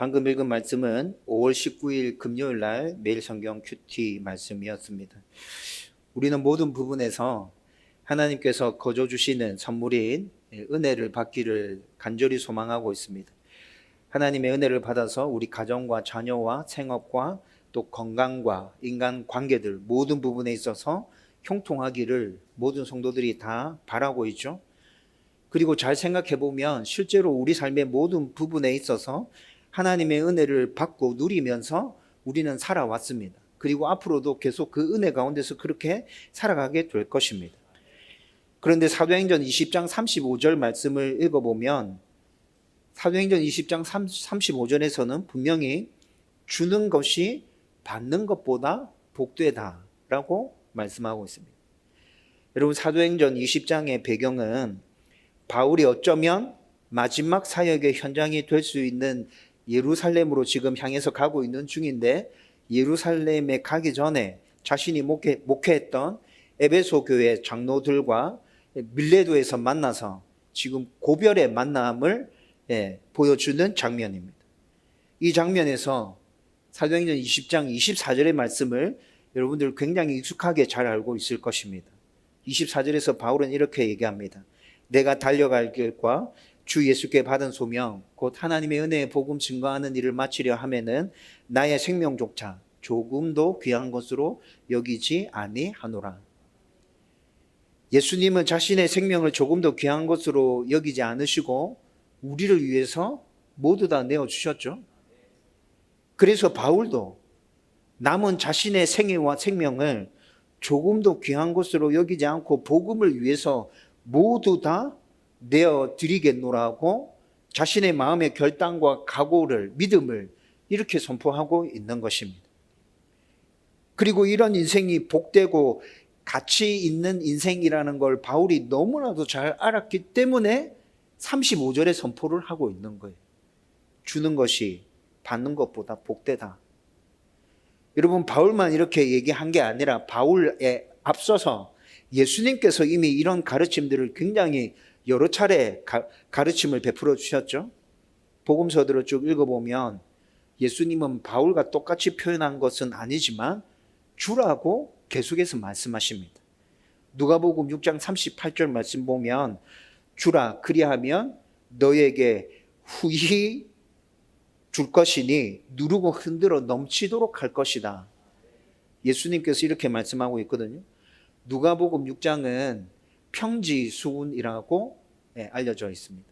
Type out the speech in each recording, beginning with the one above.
방금 읽은 말씀은 5월 19일 금요일 날 매일 성경 큐티 말씀이었습니다. 우리는 모든 부분에서 하나님께서 거저 주시는 선물인 은혜를 받기를 간절히 소망하고 있습니다. 하나님의 은혜를 받아서 우리 가정과 자녀와 생업과 또 건강과 인간 관계들 모든 부분에 있어서 형통하기를 모든 성도들이 다 바라고 있죠. 그리고 잘 생각해 보면 실제로 우리 삶의 모든 부분에 있어서 하나님의 은혜를 받고 누리면서 우리는 살아왔습니다. 그리고 앞으로도 계속 그 은혜 가운데서 그렇게 살아가게 될 것입니다. 그런데 사도행전 20장 35절 말씀을 읽어보면 사도행전 20장 35절에서는 분명히 주는 것이 받는 것보다 복되다라고 말씀하고 있습니다. 여러분, 사도행전 20장의 배경은 바울이 어쩌면 마지막 사역의 현장이 될 수 있는 예루살렘으로 지금 향해서 가고 있는 중인데, 예루살렘에 가기 전에 자신이 목회했던 에베소 교회 장로들과 밀레도에서 만나서 지금 고별의 만남을 보여주는 장면입니다. 이 장면에서 사도행전 20장 24절의 말씀을 여러분들 굉장히 익숙하게 잘 알고 있을 것입니다. 24절에서 바울은 이렇게 얘기합니다. 내가 달려갈 길과 주 예수께 받은 소명 곧 하나님의 은혜의 복음 증거하는 일을 마치려 하면은 나의 생명조차 조금도 귀한 것으로 여기지 아니하노라. 예수님은 자신의 생명을 조금도 귀한 것으로 여기지 않으시고 우리를 위해서 모두 다 내어주셨죠. 그래서 바울도 남은 자신의 생애와 생명을 조금도 귀한 것으로 여기지 않고 복음을 위해서 모두 다 내어드리겠노라고 자신의 마음의 결단과 각오를, 믿음을 이렇게 선포하고 있는 것입니다. 그리고 이런 인생이 복되고 가치 있는 인생이라는 걸 바울이 너무나도 잘 알았기 때문에 35절에 선포를 하고 있는 거예요. 주는 것이 받는 것보다 복되다. 여러분, 바울만 이렇게 얘기한 게 아니라 바울에 앞서서 예수님께서 이미 이런 가르침들을 굉장히 여러 차례 가르침을 베풀어 주셨죠. 복음서들을 쭉 읽어보면 예수님은 바울과 똑같이 표현한 것은 아니지만 주라고 계속해서 말씀하십니다. 누가복음 6장 38절 말씀 보면 주라 그리하면 너에게 후히 줄 것이니 누르고 흔들어 넘치도록 할 것이다. 예수님께서 이렇게 말씀하고 있거든요. 누가복음 6장은 평지수훈이라고 알려져 있습니다.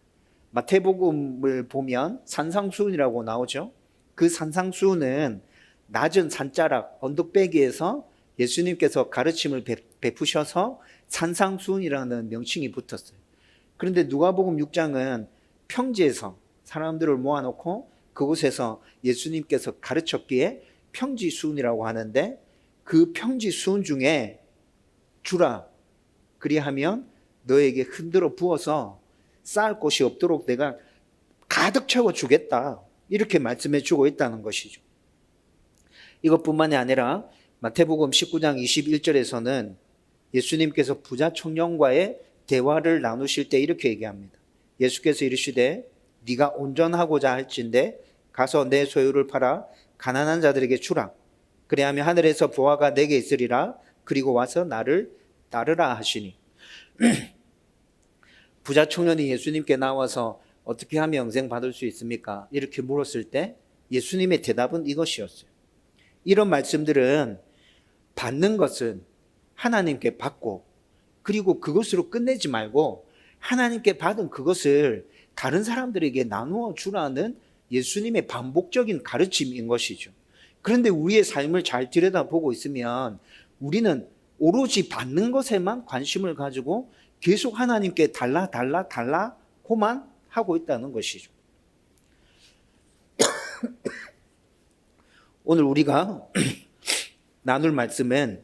마태복음을 보면 산상수훈이라고 나오죠. 그 산상수훈은 낮은 산자락 언덕배기에서 예수님께서 가르침을 베푸셔서 산상수훈이라는 명칭이 붙었어요. 그런데 누가복음 6장은 평지에서 사람들을 모아놓고 그곳에서 예수님께서 가르쳤기에 평지수훈이라고 하는데, 그 평지수훈 중에 주라 그리하면 너에게 흔들어 부어서 쌓을 곳이 없도록 내가 가득 채워주겠다, 이렇게 말씀해 주고 있다는 것이죠. 이것뿐만이 아니라 마태복음 19장 21절에서는 예수님께서 부자 청년과의 대화를 나누실 때 이렇게 얘기합니다. 예수께서 이르시되 네가 온전하고자 할진대 가서 내 소유를 팔아 가난한 자들에게 주라. 그리하면 하늘에서 보화가 내게 있으리라. 그리고 와서 나를 따르라 하시니. 부자 청년이 예수님께 나와서 어떻게 하면 영생 받을 수 있습니까? 이렇게 물었을 때 예수님의 대답은 이것이었어요. 이런 말씀들은 받는 것은 하나님께 받고, 그리고 그것으로 끝내지 말고 하나님께 받은 그것을 다른 사람들에게 나누어 주라는 예수님의 반복적인 가르침인 것이죠. 그런데 우리의 삶을 잘 들여다보고 있으면 우리는 오로지 받는 것에만 관심을 가지고 계속 하나님께 달라고만 하고 있다는 것이죠. 오늘 우리가 나눌 말씀은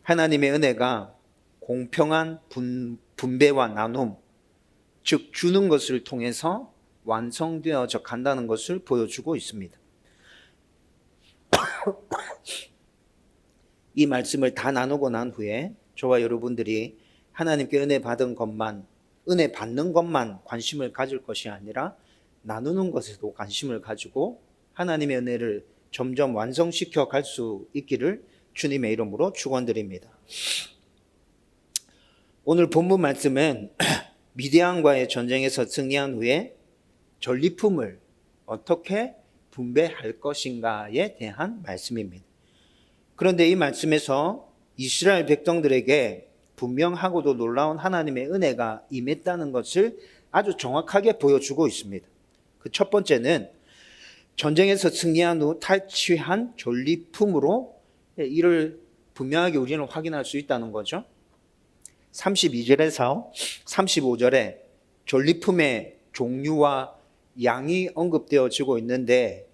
하나님의 은혜가 공평한 분배와 나눔, 즉 주는 것을 통해서 완성되어져 간다는 것을 보여주고 있습니다. 이 말씀을 다 나누고 난 후에 저와 여러분들이 하나님께 은혜 받은 것만, 은혜 받는 것만 관심을 가질 것이 아니라 나누는 것에도 관심을 가지고 하나님의 은혜를 점점 완성시켜 갈 수 있기를 주님의 이름으로 축원드립니다. 오늘 본문 말씀은 미디안과의 전쟁에서 승리한 후에 전리품을 어떻게 분배할 것인가에 대한 말씀입니다. 그런데 이 말씀에서 이스라엘 백성들에게 분명하고도 놀라운 하나님의 은혜가 임했다는 것을 아주 정확하게 보여주고 있습니다. 그 첫 번째는 전쟁에서 승리한 후 탈취한 전리품으로 이를 분명하게 우리는 확인할 수 있다는 거죠. 32절에서 35절에 전리품의 종류와 양이 언급되어지고 있는데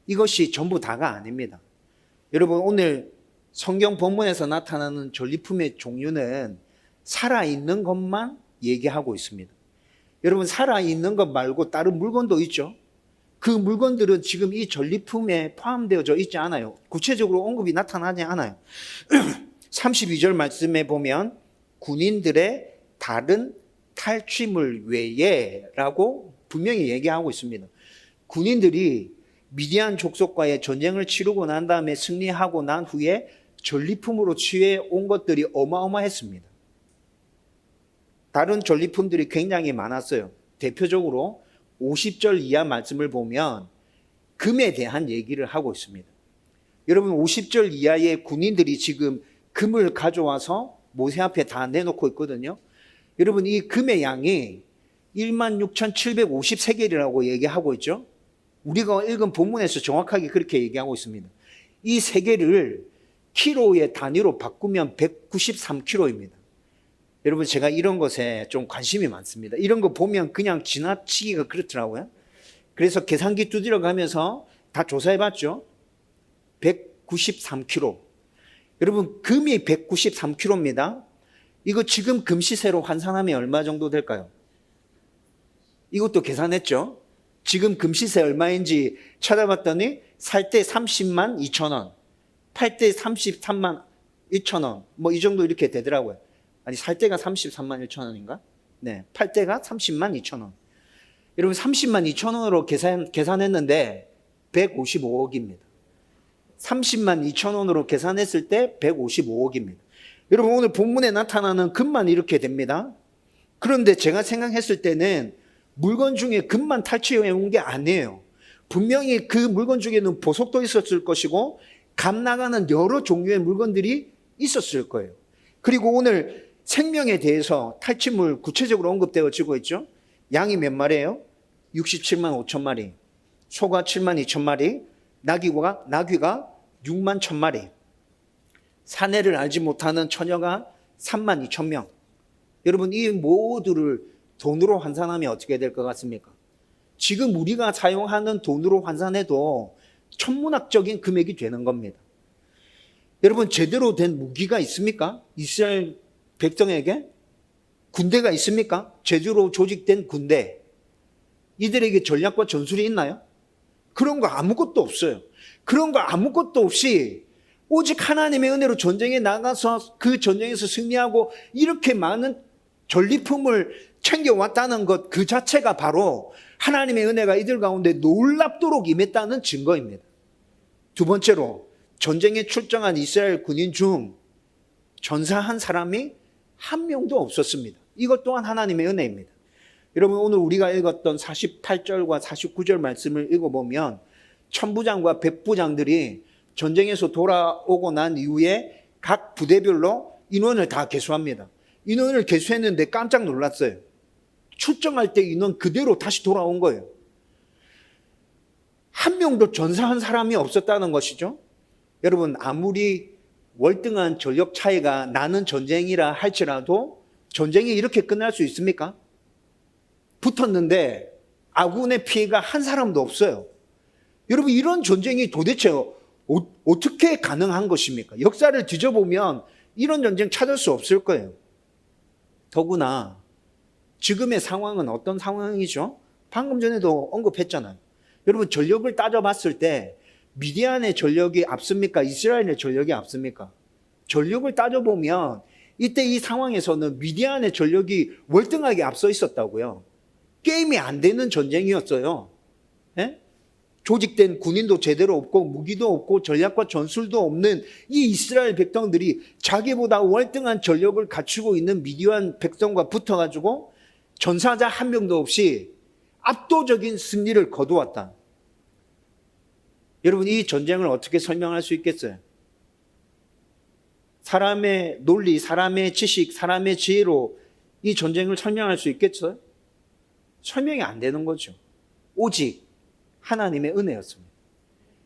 이것이 전부 다가 아닙니다. 여러분, 오늘 성경 본문에서 나타나는 전리품의 종류는 살아있는 것만 얘기하고 있습니다. 여러분, 살아있는 것 말고 다른 물건도 있죠. 그 물건들은 지금 이 전리품에 포함되어져 있지 않아요. 구체적으로 언급이 나타나지 않아요. 32절 말씀에 보면 군인들의 다른 탈취물 외에라고 분명히 얘기하고 있습니다. 군인들이 미디안 족속과의 전쟁을 치르고 난 다음에 승리하고 난 후에 전리품으로 취해온 것들이 어마어마했습니다. 다른 전리품들이 굉장히 많았어요. 대표적으로 50절 이하 말씀을 보면 금에 대한 얘기를 하고 있습니다. 여러분, 50절 이하의 군인들이 지금 금을 가져와서 모세 앞에 다 내놓고 있거든요. 여러분, 이 금의 양이 16,750세겔이라고 얘기하고 있죠. 우리가 읽은 본문에서 정확하게 그렇게 얘기하고 있습니다. 이 세겔을 키로의 단위로 바꾸면 193kg입니다. 여러분, 제가 이런 것에 좀 관심이 많습니다. 이런 거 보면 그냥 지나치기가 그렇더라고요. 그래서 계산기 두드려 가면서 다 조사해 봤죠. 193kg. 여러분, 금이 193kg입니다. 이거 지금 금 시세로 환산하면 얼마 정도 될까요? 이것도 계산했죠. 지금 금 시세 얼마인지 찾아봤더니 살 때 30만 2천 원, 팔 때 33만 1천 원, 뭐 이 정도 이렇게 되더라고요. 아니, 살 때가 33만 1천 원인가? 네, 팔 때가 30만 2천 원. 여러분, 30만 2천 원으로 계산했는데 155억입니다. 30만 2천 원으로 계산했을 때 155억입니다. 여러분, 오늘 본문에 나타나는 금만 이렇게 됩니다. 그런데 제가 생각했을 때는 물건 중에 금만 탈취해 온 게 아니에요. 분명히 그 물건 중에는 보석도 있었을 것이고 값 나가는 여러 종류의 물건들이 있었을 거예요. 그리고 오늘 생명에 대해서 탈취물 구체적으로 언급되어지고 있죠. 양이 몇 마리예요? 67만 5천 마리, 소가 7만 2천 마리, 나귀가 6만 1천 마리, 사내를 알지 못하는 처녀가 3만 2천 명. 여러분, 이 모두를 돈으로 환산하면 어떻게 될 것 같습니까? 지금 우리가 사용하는 돈으로 환산해도 천문학적인 금액이 되는 겁니다. 여러분, 제대로 된 무기가 있습니까? 이스라엘 백성에게 군대가 있습니까? 제대로 조직된 군대. 이들에게 전략과 전술이 있나요? 그런 거 아무것도 없어요. 그런 거 아무것도 없이 오직 하나님의 은혜로 전쟁에 나가서 그 전쟁에서 승리하고 이렇게 많은 전리품을 챙겨왔다는 것 그 자체가 바로 하나님의 은혜가 이들 가운데 놀랍도록 임했다는 증거입니다. 두 번째로, 전쟁에 출정한 이스라엘 군인 중 전사한 사람이 한 명도 없었습니다. 이것 또한 하나님의 은혜입니다. 여러분, 오늘 우리가 읽었던 48절과 49절 말씀을 읽어보면 천부장과 백부장들이 전쟁에서 돌아오고 난 이후에 각 부대별로 인원을 다 계수합니다. 인원을 계수했는데 깜짝 놀랐어요. 출정할 때 인원 그대로 다시 돌아온 거예요. 한 명도 전사한 사람이 없었다는 것이죠. 여러분, 아무리 월등한 전력 차이가 나는 전쟁이라 할지라도 전쟁이 이렇게 끝날 수 있습니까? 붙었는데 아군의 피해가 한 사람도 없어요. 여러분, 이런 전쟁이 도대체 어떻게 가능한 것입니까? 역사를 뒤져보면 이런 전쟁 찾을 수 없을 거예요. 더구나 지금의 상황은 어떤 상황이죠? 방금 전에도 언급했잖아요. 여러분, 전력을 따져봤을 때 미디안의 전력이 앞섭니까? 이스라엘의 전력이 앞섭니까? 전력을 따져보면 이때 이 상황에서는 미디안의 전력이 월등하게 앞서 있었다고요. 게임이 안 되는 전쟁이었어요. 예? 조직된 군인도 제대로 없고 무기도 없고 전략과 전술도 없는 이 이스라엘 백성들이 자기보다 월등한 전력을 갖추고 있는 미디안 백성과 붙어가지고 전사자 한 명도 없이 압도적인 승리를 거두었다. 여러분, 이 전쟁을 어떻게 설명할 수 있겠어요? 사람의 논리, 사람의 지식, 사람의 지혜로 이 전쟁을 설명할 수 있겠어요? 설명이 안 되는 거죠. 오직 하나님의 은혜였습니다.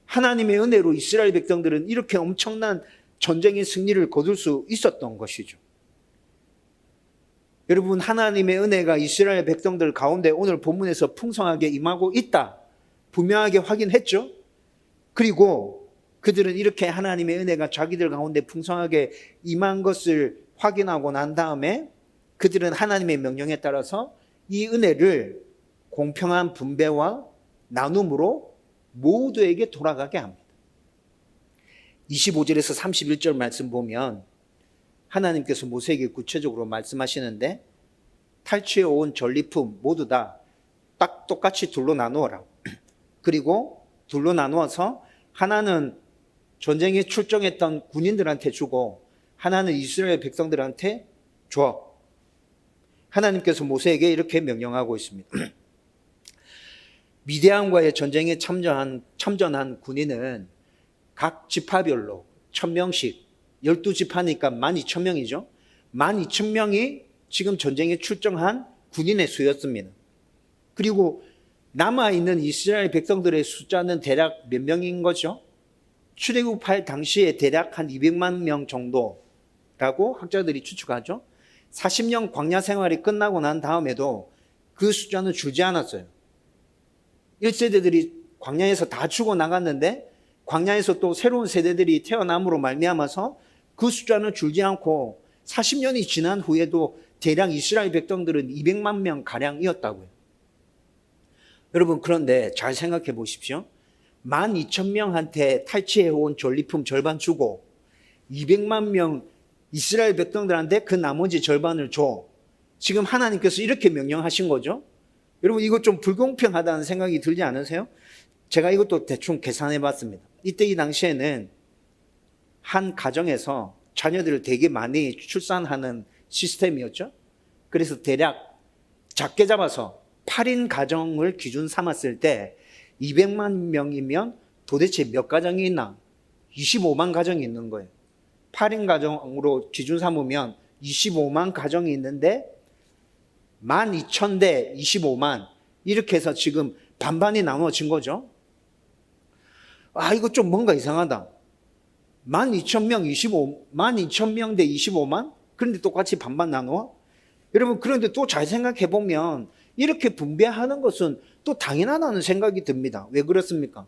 하나님의 은혜로 이스라엘 백성들은 이렇게 엄청난 전쟁의 승리를 거둘 수 있었던 것이죠. 여러분, 하나님의 은혜가 이스라엘 백성들 가운데 오늘 본문에서 풍성하게 임하고 있다, 분명하게 확인했죠. 그리고 그들은 이렇게 하나님의 은혜가 자기들 가운데 풍성하게 임한 것을 확인하고 난 다음에 그들은 하나님의 명령에 따라서 이 은혜를 공평한 분배와 나눔으로 모두에게 돌아가게 합니다. 25절에서 31절 말씀 보면 하나님께서 모세에게 구체적으로 말씀하시는데, 탈취해 온 전리품 모두 다 딱 똑같이 둘로 나누어라. 그리고 둘로 나누어서 하나는 전쟁에 출정했던 군인들한테 주고 하나는 이스라엘 백성들한테 줘. 하나님께서 모세에게 이렇게 명령하고 있습니다. 미디안과의 전쟁에 참전한 군인은 각 지파별로 1000명씩, 12지파니까 12,000명이죠. 12,000명이 지금 전쟁에 출정한 군인의 수였습니다. 그리고 남아있는 이스라엘 백성들의 숫자는 대략 몇 명인 거죠? 출애굽할 당시에 대략 한 200만 명 정도라고 학자들이 추측하죠. 40년 광야 생활이 끝나고 난 다음에도 그 숫자는 줄지 않았어요. 1세대들이 광야에서 다 죽어 나갔는데 광야에서 또 새로운 세대들이 태어남으로 말미암아서 그 숫자는 줄지 않고 40년이 지난 후에도 대략 이스라엘 백성들은 200만 명 가량이었다고요. 여러분, 그런데 잘 생각해 보십시오. 12,000명한테 탈취해온 전리품 절반 주고 200만 명 이스라엘 백성들한테 그 나머지 절반을 줘. 지금 하나님께서 이렇게 명령하신 거죠. 여러분, 이거 좀 불공평하다는 생각이 들지 않으세요? 제가 이것도 대충 계산해 봤습니다. 이때 이 당시에는 한 가정에서 자녀들을 되게 많이 출산하는 시스템이었죠. 그래서 대략 작게 잡아서 8인 가정을 기준 삼았을 때 200만 명이면 도대체 몇 가정이 있나? 25만 가정이 있는 거예요. 8인 가정으로 기준 삼으면 25만 가정이 있는데 12,000대 25만, 이렇게 해서 지금 반반이 나눠진 거죠. 이거 좀 뭔가 이상하다. 12,000명 대 25만? 그런데 똑같이 반반 나누어? 여러분, 그런데 또 잘 생각해 보면 이렇게 분배하는 것은 또 당연하다는 생각이 듭니다. 왜 그렇습니까?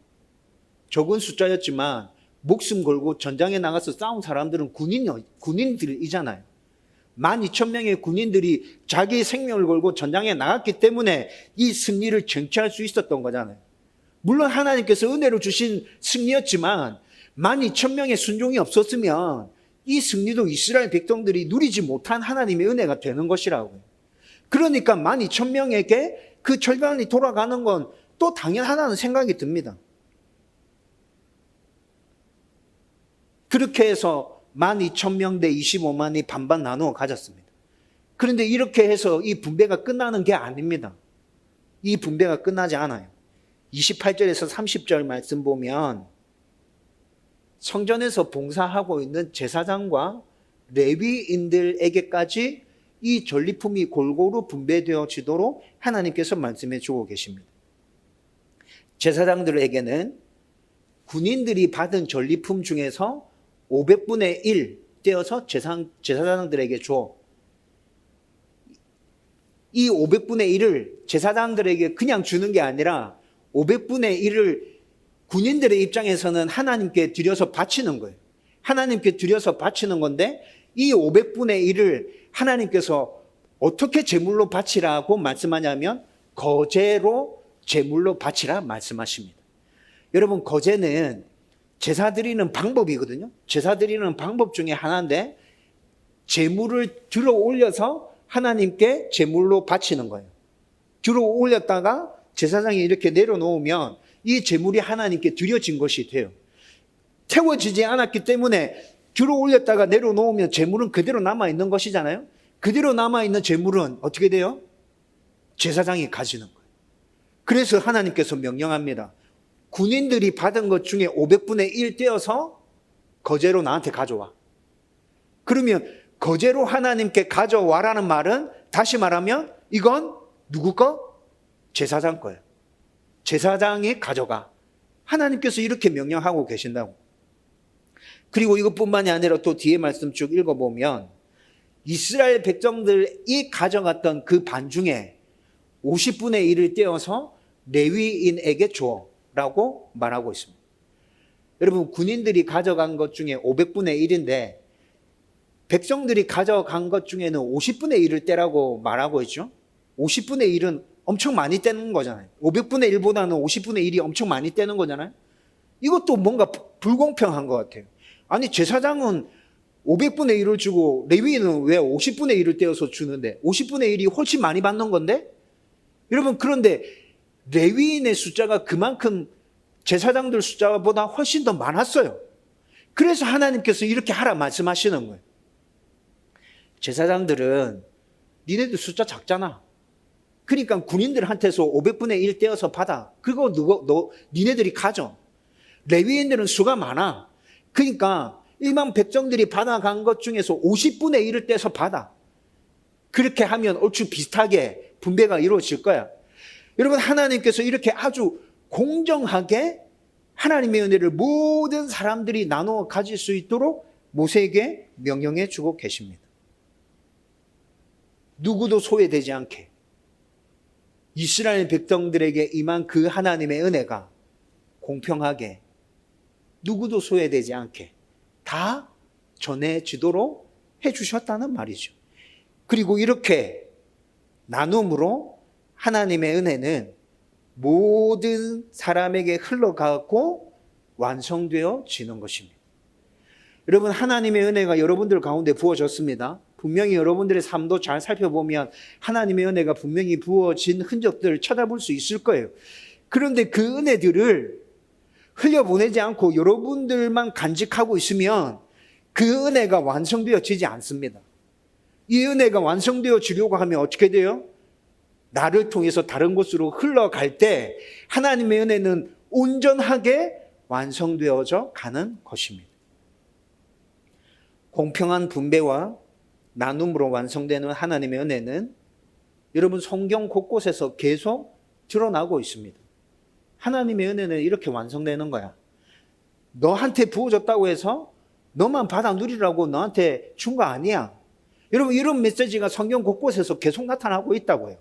적은 숫자였지만 목숨 걸고 전장에 나가서 싸운 사람들은 군인들이잖아요. 12,000명의 군인들이 자기 생명을 걸고 전장에 나갔기 때문에 이 승리를 쟁취할 수 있었던 거잖아요. 물론 하나님께서 은혜로 주신 승리였지만 12,000명의 순종이 없었으면 이 승리도 이스라엘 백성들이 누리지 못한 하나님의 은혜가 되는 것이라고요. 그러니까 12,000명에게 그 절반이 돌아가는 건 또 당연하다는 생각이 듭니다. 그렇게 해서 12,000명 대 25만이 반반 나누어 가졌습니다. 그런데 이렇게 해서 이 분배가 끝나는 게 아닙니다. 이 분배가 끝나지 않아요. 28절에서 30절 말씀 보면 성전에서 봉사하고 있는 제사장과 레위인들에게까지 이 전리품이 골고루 분배되어지도록 하나님께서 말씀해 주고 계십니다. 제사장들에게는 군인들이 받은 전리품 중에서 500분의 1 떼어서 제사장들에게 줘. 이 500분의 1을 제사장들에게 그냥 주는 게 아니라 500분의 1을 군인들의 입장에서는 하나님께 드려서 바치는 거예요. 하나님께 드려서 바치는 건데 이 500분의 1을 하나님께서 어떻게 제물로 바치라고 말씀하냐면 거제로 제물로 바치라 말씀하십니다. 여러분, 거제는 제사 드리는 방법이거든요. 제사 드리는 방법 중에 하나인데 제물을 들어 올려서 하나님께 제물로 바치는 거예요. 들어 올렸다가 제사장이 이렇게 내려놓으면 이 제물이 하나님께 드려진 것이 돼요. 태워지지 않았기 때문에 들어 올렸다가 내려놓으면 제물은 그대로 남아있는 것이잖아요. 그대로 남아있는 제물은 어떻게 돼요? 제사장이 가지는 거예요. 그래서 하나님께서 명령합니다. 군인들이 받은 것 중에 500분의 1 떼어서 거제로 나한테 가져와. 그러면 거제로 하나님께 가져와라는 말은 다시 말하면 이건 누구 거? 제사장 거예요. 제사장이 가져가. 하나님께서 이렇게 명령하고 계신다고. 그리고 이것뿐만이 아니라 또 뒤에 말씀 쭉 읽어보면 이스라엘 백성들이 가져갔던 그 반 중에 50분의 1을 떼어서 레위인에게 줘 라고 말하고 있습니다. 여러분, 군인들이 가져간 것 중에 500분의 1인데 백성들이 가져간 것 중에는 50분의 1을 떼라고 말하고 있죠. 50분의 1은 엄청 많이 떼는 거잖아요. 500분의 1보다는 50분의 1이 엄청 많이 떼는 거잖아요. 이것도 뭔가 불공평한 것 같아요. 아니, 제사장은 500분의 1을 주고 레위인은 왜 50분의 1을 떼어서 주는데 50분의 1이 훨씬 많이 받는 건데? 여러분, 그런데 레위인의 숫자가 그만큼 제사장들 숫자보다 훨씬 더 많았어요. 그래서 하나님께서 이렇게 하라 말씀하시는 거예요. 제사장들은 니네들 숫자 작잖아. 그러니까 군인들한테서 500분의 1 떼어서 받아. 그거 니네들이 가져. 레위인들은 수가 많아. 그러니까 일반 백성들이 받아간 것 중에서 50분의 1을 떼서 받아. 그렇게 하면 얼추 비슷하게 분배가 이루어질 거야. 여러분, 하나님께서 이렇게 아주 공정하게 하나님의 은혜를 모든 사람들이 나누어 가질 수 있도록 모세에게 명령해 주고 계십니다. 누구도 소외되지 않게 이스라엘 백성들에게 임한 그 하나님의 은혜가 공평하게 누구도 소외되지 않게 다 전해지도록 해주셨다는 말이죠. 그리고 이렇게 나눔으로 하나님의 은혜는 모든 사람에게 흘러가고 완성되어지는 것입니다. 여러분, 하나님의 은혜가 여러분들 가운데 부어졌습니다. 분명히 여러분들의 삶도 잘 살펴보면 하나님의 은혜가 분명히 부어진 흔적들을 찾아볼 수 있을 거예요. 그런데 그 은혜들을 흘려보내지 않고 여러분들만 간직하고 있으면 그 은혜가 완성되어지지 않습니다. 이 은혜가 완성되어지려고 하면 어떻게 돼요? 나를 통해서 다른 곳으로 흘러갈 때 하나님의 은혜는 온전하게 완성되어져 가는 것입니다. 공평한 분배와 나눔으로 완성되는 하나님의 은혜는 여러분 성경 곳곳에서 계속 드러나고 있습니다. 하나님의 은혜는 이렇게 완성되는 거야. 너한테 부어졌다고 해서 너만 받아 누리라고 너한테 준 거 아니야. 여러분, 이런 메시지가 성경 곳곳에서 계속 나타나고 있다고요.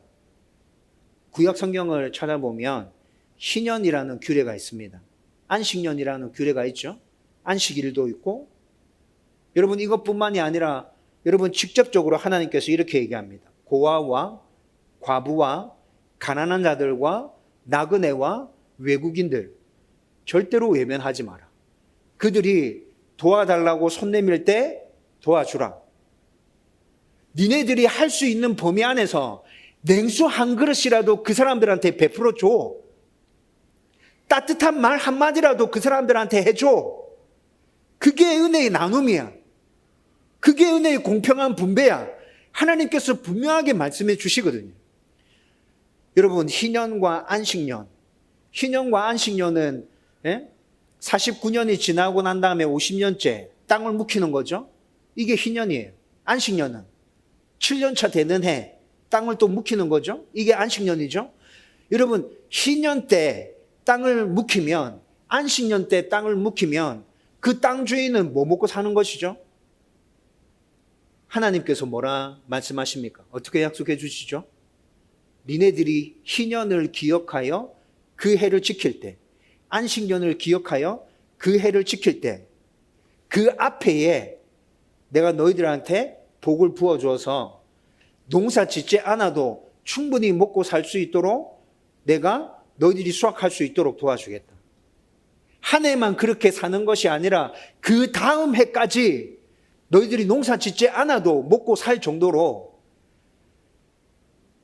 구약 성경을 찾아보면 희년이라는 규례가 있습니다. 안식년이라는 규례가 있죠. 안식일도 있고. 여러분, 이것뿐만이 아니라 여러분 직접적으로 하나님께서 이렇게 얘기합니다. 고아와 과부와 가난한 자들과 나그네와 외국인들 절대로 외면하지 마라. 그들이 도와달라고 손 내밀 때 도와주라. 니네들이 할 수 있는 범위 안에서 냉수 한 그릇이라도 그 사람들한테 베풀어 줘. 따뜻한 말 한마디라도 그 사람들한테 해줘. 그게 은혜의 나눔이야. 그게 은혜의 공평한 분배야. 하나님께서 분명하게 말씀해 주시거든요. 여러분, 희년과 안식년. 희년과 안식년은 49년이 지나고 난 다음에 50년째 땅을 묵히는 거죠. 이게 희년이에요. 안식년은 7년차 되는 해 땅을 또 묵히는 거죠. 이게 안식년이죠. 여러분, 희년 때 땅을 묵히면, 안식년 때 땅을 묵히면 그 땅 주인은 뭐 먹고 사는 것이죠? 하나님께서 뭐라 말씀하십니까? 어떻게 약속해 주시죠? 니네들이 희년을 기억하여 그 해를 지킬 때, 안식년을 기억하여 그 해를 지킬 때, 그 앞에에 내가 너희들한테 복을 부어줘서 농사 짓지 않아도 충분히 먹고 살 수 있도록 내가 너희들이 수확할 수 있도록 도와주겠다. 한 해만 그렇게 사는 것이 아니라 그 다음 해까지 너희들이 농사 짓지 않아도 먹고 살 정도로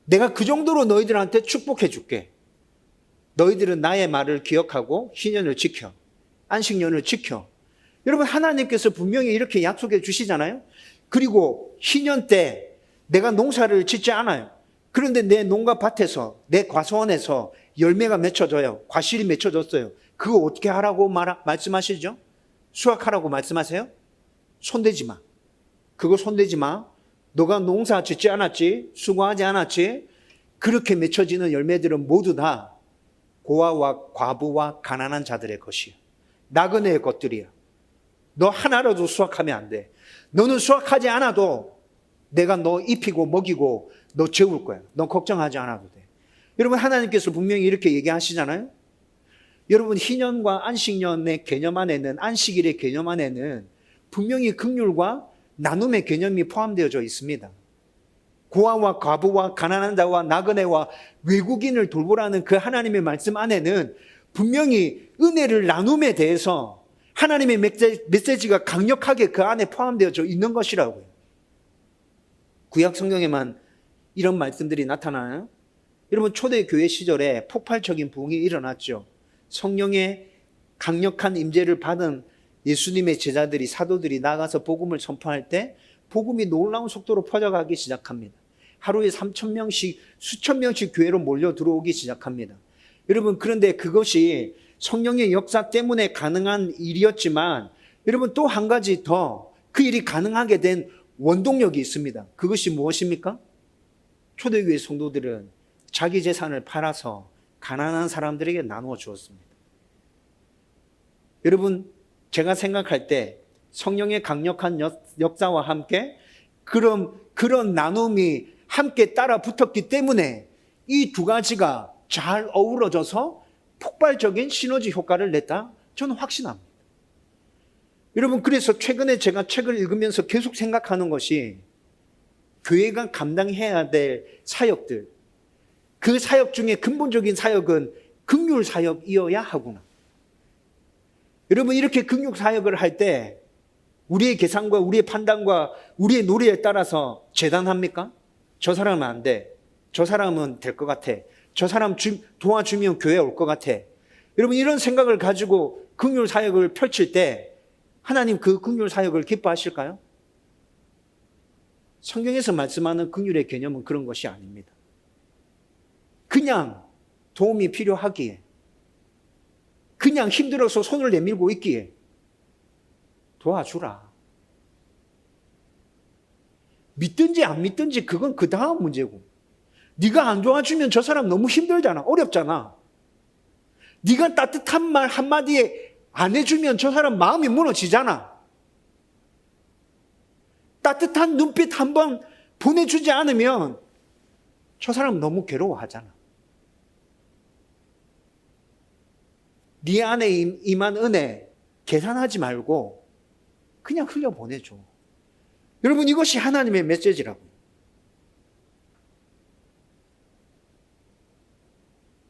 내가 그 정도로 너희들한테 축복해 줄게. 너희들은 나의 말을 기억하고 희년을 지켜. 안식년을 지켜. 여러분, 하나님께서 분명히 이렇게 약속해 주시잖아요. 그리고 희년 때 내가 농사를 짓지 않아요. 그런데 내 농가 밭에서, 내 과수원에서 열매가 맺혀져요. 과실이 맺혀졌어요. 그거 어떻게 하라고 말씀하시죠? 수확하라고 말씀하세요? 손대지 마. 그거 손대지 마. 너가 농사 짓지 않았지? 수고하지 않았지? 그렇게 맺혀지는 열매들은 모두 다 고아와 과부와 가난한 자들의 것이야. 나그네의 것들이야. 너 하나라도 수확하면 안 돼. 너는 수확하지 않아도 내가 너 입히고 먹이고 너 재울 거야. 너 걱정하지 않아도 돼. 여러분, 하나님께서 분명히 이렇게 얘기하시잖아요. 여러분, 희년과 안식년의 개념 안에는, 안식일의 개념 안에는 분명히 긍휼과 나눔의 개념이 포함되어져 있습니다. 고아와 과부와 가난한 자와 나그네와 외국인을 돌보라는 그 하나님의 말씀 안에는 분명히 은혜를 나눔에 대해서 하나님의 메시지가 강력하게 그 안에 포함되어져 있는 것이라고요. 구약 성경에만 이런 말씀들이 나타나요. 여러분, 초대교회 시절에 폭발적인 부흥이 일어났죠. 성령의 강력한 임재를 받은 예수님의 제자들이, 사도들이 나가서 복음을 선포할 때 복음이 놀라운 속도로 퍼져가기 시작합니다. 하루에 3,000명씩, 수천 명씩 교회로 몰려 들어오기 시작합니다. 여러분, 그런데 그것이 성령의 역사 때문에 가능한 일이었지만, 여러분, 또 한 가지 더 그 일이 가능하게 된 원동력이 있습니다. 그것이 무엇입니까? 초대교회 성도들은 자기 재산을 팔아서 가난한 사람들에게 나누어 주었습니다. 여러분, 제가 생각할 때 성령의 강력한 역사와 함께 그런 나눔이 함께 따라 붙었기 때문에 이 두 가지가 잘 어우러져서 폭발적인 시너지 효과를 냈다, 저는 확신합니다. 여러분, 그래서 최근에 제가 책을 읽으면서 계속 생각하는 것이 교회가 감당해야 될 사역들, 그 사역 중에 근본적인 사역은 긍휼 사역이어야 하구나. 여러분, 이렇게 긍휼 사역을 할 때 우리의 계산과 우리의 판단과 우리의 노래에 따라서 재단합니까? 저 사람은 안 돼. 저 사람은 될 것 같아. 저 사람 도와주면 교회 올 것 같아. 여러분, 이런 생각을 가지고 긍휼 사역을 펼칠 때 하나님 그 긍휼 사역을 기뻐하실까요? 성경에서 말씀하는 긍휼의 개념은 그런 것이 아닙니다. 그냥 도움이 필요하기에, 그냥 힘들어서 손을 내밀고 있기에 도와주라. 믿든지 안 믿든지 그건 그 다음 문제고, 네가 안 도와주면 저 사람 너무 힘들잖아. 어렵잖아. 네가 따뜻한 말 한마디에 안 해주면 저 사람 마음이 무너지잖아. 따뜻한 눈빛 한번 보내주지 않으면 저 사람 너무 괴로워하잖아. 네 안에 임한 은혜 계산하지 말고 그냥 흘려보내줘. 여러분, 이것이 하나님의 메시지라고요.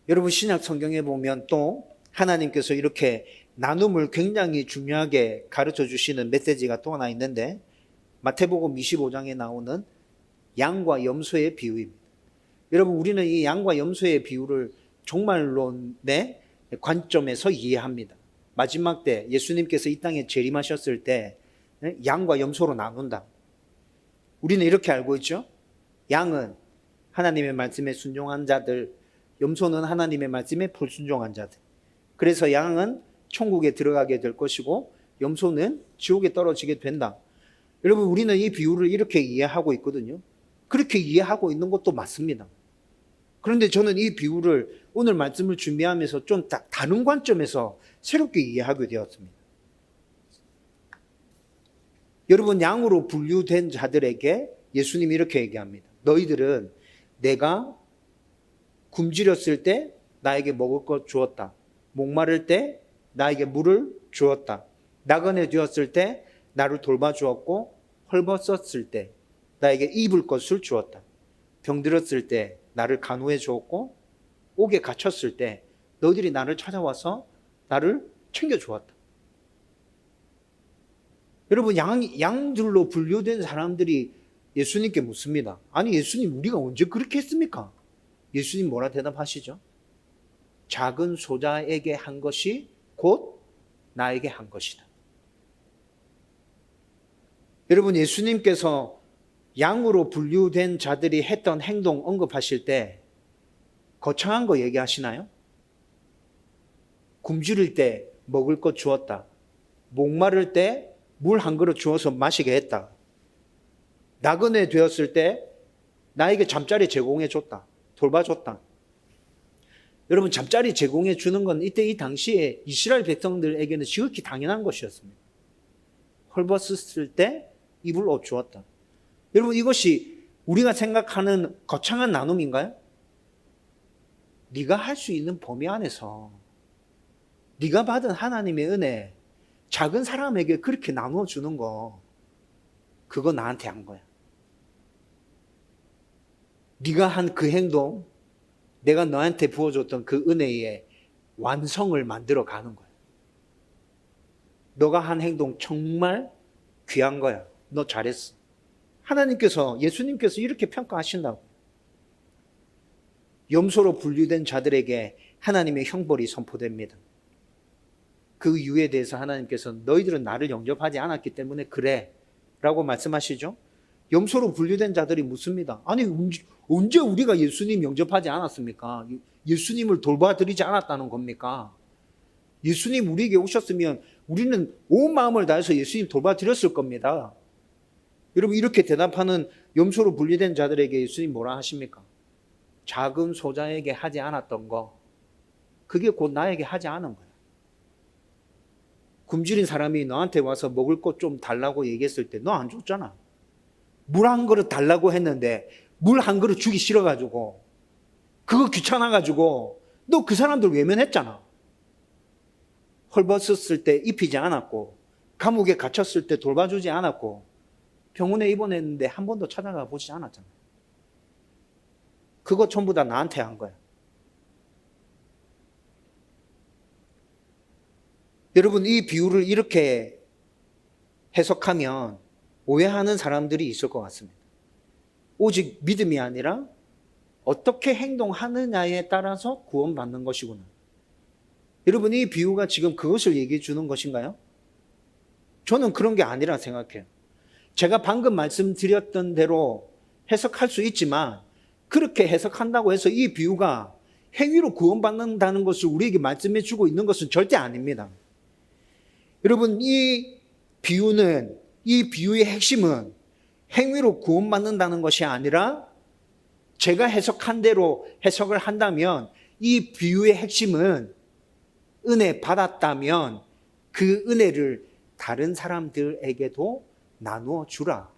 여러분, 신약 성경에 보면 또 하나님께서 이렇게 나눔을 굉장히 중요하게 가르쳐 주시는 메시지가 또 하나 있는데, 마태복음 25장에 나오는 양과 염소의 비유입니다. 여러분, 우리는 이 양과 염소의 비유를 종말론의 관점에서 이해합니다. 마지막 때 예수님께서 이 땅에 재림하셨을 때 양과 염소로 나눈다. 우리는 이렇게 알고 있죠. 양은 하나님의 말씀에 순종한 자들, 염소는 하나님의 말씀에 불순종한 자들. 그래서 양은 천국에 들어가게 될 것이고 염소는 지옥에 떨어지게 된다. 여러분, 우리는 이 비유를 이렇게 이해하고 있거든요. 그렇게 이해하고 있는 것도 맞습니다. 그런데 저는 이 비유를 오늘 말씀을 준비하면서 좀 다른 관점에서 새롭게 이해하게 되었습니다. 여러분, 양으로 분류된 자들에게 예수님이 이렇게 얘기합니다. 너희들은 내가 굶주렸을 때 나에게 먹을 것 주었다. 목마를 때 나에게 물을 주었다. 나그네 되었을 때 나를 돌봐주었고, 헐벗었을 때 나에게 입을 것을 주었다. 병들었을 때 나를 간호해 주었고, 옥에 갇혔을 때 너희들이 나를 찾아와서 나를 챙겨주었다. 여러분, 양들로 분류된 사람들이 예수님께 묻습니다. 아니, 예수님, 우리가 언제 그렇게 했습니까? 예수님 뭐라 대답하시죠? 작은 소자에게 한 것이 곧 나에게 한 것이다. 여러분, 예수님께서 양으로 분류된 자들이 했던 행동 언급하실 때 거창한 거 얘기하시나요? 굶주릴 때 먹을 것 주었다. 목마를 때 물 한 그릇 주어서 마시게 했다. 나그네 되었을 때 나에게 잠자리 제공해 줬다. 돌봐줬다. 여러분, 잠자리 제공해 주는 건 이때 이 당시에 이스라엘 백성들에게는 지극히 당연한 것이었습니다. 헐벗었을 때 이불 옷 주었다. 여러분, 이것이 우리가 생각하는 거창한 나눔인가요? 네가 할 수 있는 범위 안에서 네가 받은 하나님의 은혜, 작은 사람에게 그렇게 나누어 주는 거, 그거 나한테 한 거야. 네가 한 그 행동, 내가 너한테 부어줬던 그 은혜의 완성을 만들어 가는 거야. 너가 한 행동 정말 귀한 거야. 너 잘했어. 하나님께서, 예수님께서 이렇게 평가하신다고. 염소로 분류된 자들에게 하나님의 형벌이 선포됩니다. 그 이유에 대해서 하나님께서 너희들은 나를 영접하지 않았기 때문에 그래 라고 말씀하시죠. 염소로 분류된 자들이 묻습니다. 아니, 언제 우리가 예수님 영접하지 않았습니까? 예수님을 돌봐드리지 않았다는 겁니까? 예수님 우리에게 오셨으면 우리는 온 마음을 다해서 예수님 돌봐드렸을 겁니다. 여러분, 이렇게 대답하는 염소로 분류된 자들에게 예수님 뭐라 하십니까? 작은 소자에게 하지 않았던 거, 그게 곧 나에게 하지 않은 거야. 굶주린 사람이 너한테 와서 먹을 것 좀 달라고 얘기했을 때 너 안 줬잖아. 물 한 그릇 달라고 했는데 물 한 그릇 주기 싫어가지고, 그거 귀찮아가지고 너 그 사람들 외면했잖아. 헐벗었을 때 입히지 않았고, 감옥에 갇혔을 때 돌봐주지 않았고, 병원에 입원했는데 한 번도 찾아가 보지 않았잖아. 그거 전부 다 나한테 한 거야. 여러분, 이 비유를 이렇게 해석하면 오해하는 사람들이 있을 것 같습니다. 오직 믿음이 아니라 어떻게 행동하느냐에 따라서 구원받는 것이구나. 여러분, 이 비유가 지금 그것을 얘기해 주는 것인가요? 저는 그런 게 아니라 생각해요. 제가 방금 말씀드렸던 대로 해석할 수 있지만, 그렇게 해석한다고 해서 이 비유가 행위로 구원받는다는 것을 우리에게 말씀해 주고 있는 것은 절대 아닙니다. 여러분, 이 비유의 핵심은 행위로 구원받는다는 것이 아니라, 제가 해석한 대로 해석을 한다면 이 비유의 핵심은 은혜 받았다면 그 은혜를 다른 사람들에게도 나누어 주라.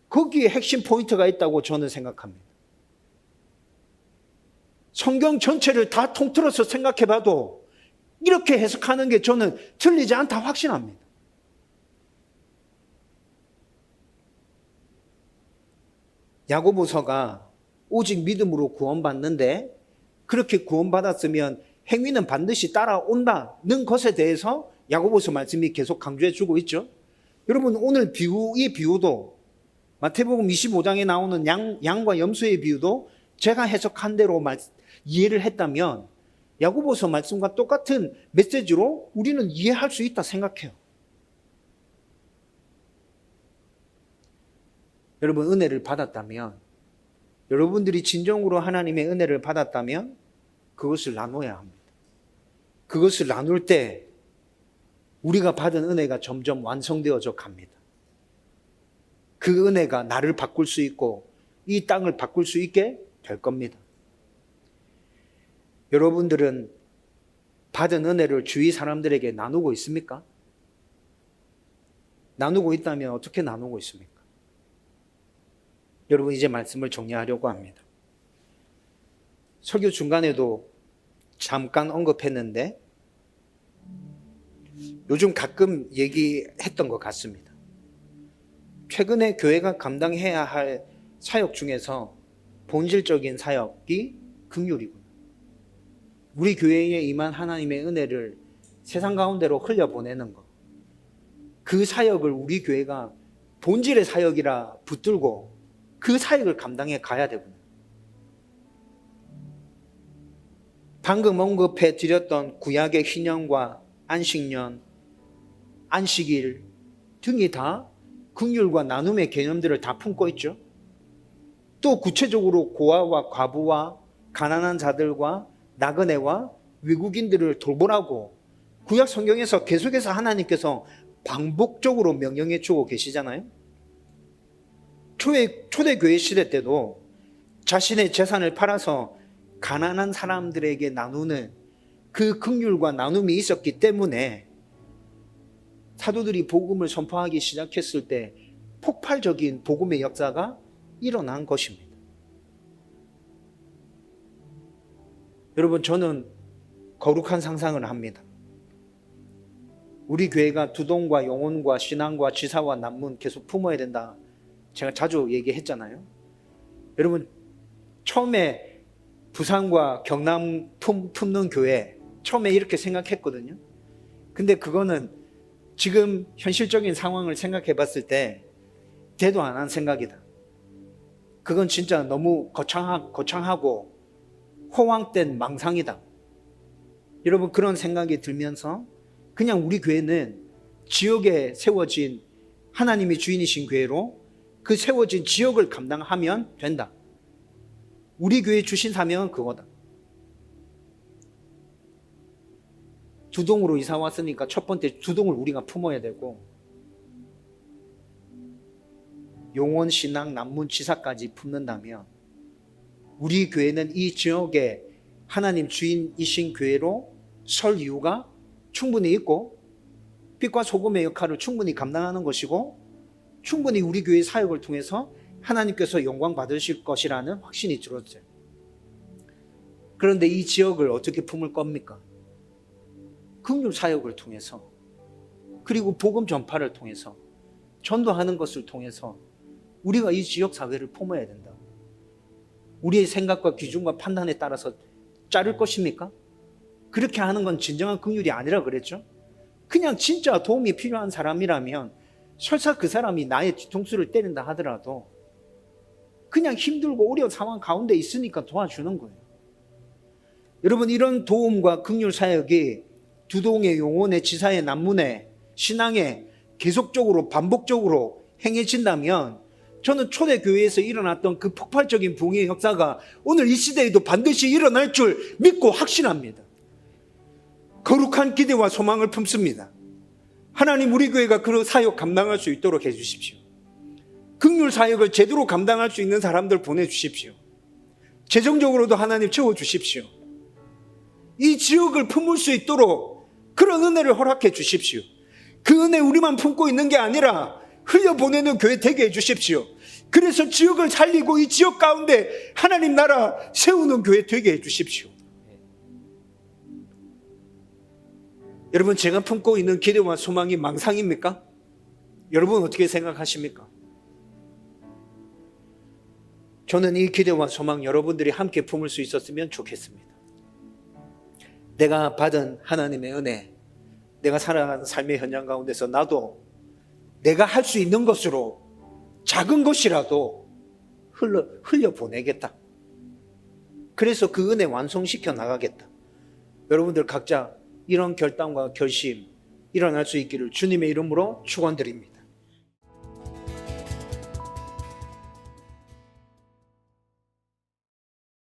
거기에 핵심 포인트가 있다고 저는 생각합니다. 성경 전체를 다 통틀어서 생각해 봐도 이렇게 해석하는 게 저는 틀리지 않다 확신합니다. 야고보서가 오직 믿음으로 구원받는데, 그렇게 구원받았으면 행위는 반드시 따라온다는 것에 대해서 야고보서 말씀이 계속 강조해 주고 있죠. 여러분, 오늘 이 비유도 마태복음 25장에 나오는 양과 염소의 비유도 제가 해석한 대로 이해를 했다면 야고보서 말씀과 똑같은 메시지로 우리는 이해할 수 있다 생각해요. 여러분, 은혜를 받았다면, 여러분들이 진정으로 하나님의 은혜를 받았다면 그것을 나눠야 합니다. 그것을 나눌 때 우리가 받은 은혜가 점점 완성되어져 갑니다. 그 은혜가 나를 바꿀 수 있고 이 땅을 바꿀 수 있게 될 겁니다. 여러분들은 받은 은혜를 주위 사람들에게 나누고 있습니까? 나누고 있다면 어떻게 나누고 있습니까? 여러분, 이제 말씀을 정리하려고 합니다. 설교 중간에도 잠깐 언급했는데 요즘 가끔 얘기했던 것 같습니다. 최근에 교회가 감당해야 할 사역 중에서 본질적인 사역이 긍휼이구나. 우리 교회에 임한 하나님의 은혜를 세상 가운데로 흘려보내는 것. 그 사역을 우리 교회가 본질의 사역이라 붙들고 그 사역을 감당해 가야 되구나. 방금 언급해 드렸던 구약의 희년과 안식년, 안식일 등이 다 긍휼과 나눔의 개념들을 다 품고 있죠. 또 구체적으로 고아와 과부와 가난한 자들과 나그네와 외국인들을 돌보라고 구약 성경에서 계속해서 하나님께서 반복적으로 명령해 주고 계시잖아요. 초대교회 시대 때도 자신의 재산을 팔아서 가난한 사람들에게 나누는 그 긍휼과 나눔이 있었기 때문에 사도들이 복음을 선포하기 시작했을 때 폭발적인 복음의 역사가 일어난 것입니다. 여러분, 저는 거룩한 상상을 합니다. 우리 교회가 두동과 영혼과 신앙과 지사와 남문 계속 품어야 된다. 제가 자주 얘기했잖아요. 여러분, 처음에 부산과 경남 품는 교회 처음에 이렇게 생각했거든요. 근데 그거는 지금 현실적인 상황을 생각해 봤을 때 대도 안 한 생각이다. 그건 진짜 너무 거창하고 허황된 망상이다. 여러분, 그런 생각이 들면서 그냥 우리 교회는 지역에 세워진 하나님이 주인이신 교회로 그 세워진 지역을 감당하면 된다. 우리 교회 주신 사명은 그거다. 두동으로 이사 왔으니까 첫 번째 두동을 우리가 품어야 되고, 용원, 신앙, 남문, 지사까지 품는다면 우리 교회는 이 지역에 하나님 주인이신 교회로 설 이유가 충분히 있고 빛과 소금의 역할을 충분히 감당하는 것이고 충분히 우리 교회 사역을 통해서 하나님께서 영광 받으실 것이라는 확신이 들었어요. 그런데 이 지역을 어떻게 품을 겁니까? 긍휼 사역을 통해서, 그리고 복음 전파를 통해서, 전도하는 것을 통해서 우리가 이 지역 사회를 품어야 된다. 우리의 생각과 기준과 판단에 따라서 자를 것입니까? 그렇게 하는 건 진정한 긍휼이 아니라 그랬죠. 그냥 진짜 도움이 필요한 사람이라면 설사 그 사람이 나의 뒤통수를 때린다 하더라도 그냥 힘들고 어려운 상황 가운데 있으니까 도와주는 거예요. 여러분, 이런 도움과 긍휼 사역이 두동의, 용원의, 지사의, 남문의 신앙에 계속적으로 반복적으로 행해진다면 저는 초대교회에서 일어났던 그 폭발적인 부흥의 역사가 오늘 이 시대에도 반드시 일어날 줄 믿고 확신합니다. 거룩한 기대와 소망을 품습니다. 하나님, 우리 교회가 그 사역 감당할 수 있도록 해주십시오. 긍휼 사역을 제대로 감당할 수 있는 사람들 보내주십시오. 재정적으로도 하나님 채워주십시오. 이 지역을 품을 수 있도록 그런 은혜를 허락해 주십시오. 그 은혜 우리만 품고 있는 게 아니라 흘려보내는 교회 되게 해주십시오. 그래서 지역을 살리고 이 지역 가운데 하나님 나라 세우는 교회 되게 해주십시오. 여러분, 제가 품고 있는 기대와 소망이 망상입니까? 여러분 어떻게 생각하십니까? 저는 이 기대와 소망 여러분들이 함께 품을 수 있었으면 좋겠습니다. 내가 받은 하나님의 은혜, 내가 살아가는 삶의 현장 가운데서 나도 내가 할 수 있는 것으로 작은 것이라도 흘려보내겠다. 그래서 그 은혜 완성시켜 나가겠다. 여러분들 각자 이런 결단과 결심 일어날 수 있기를 주님의 이름으로 축원드립니다.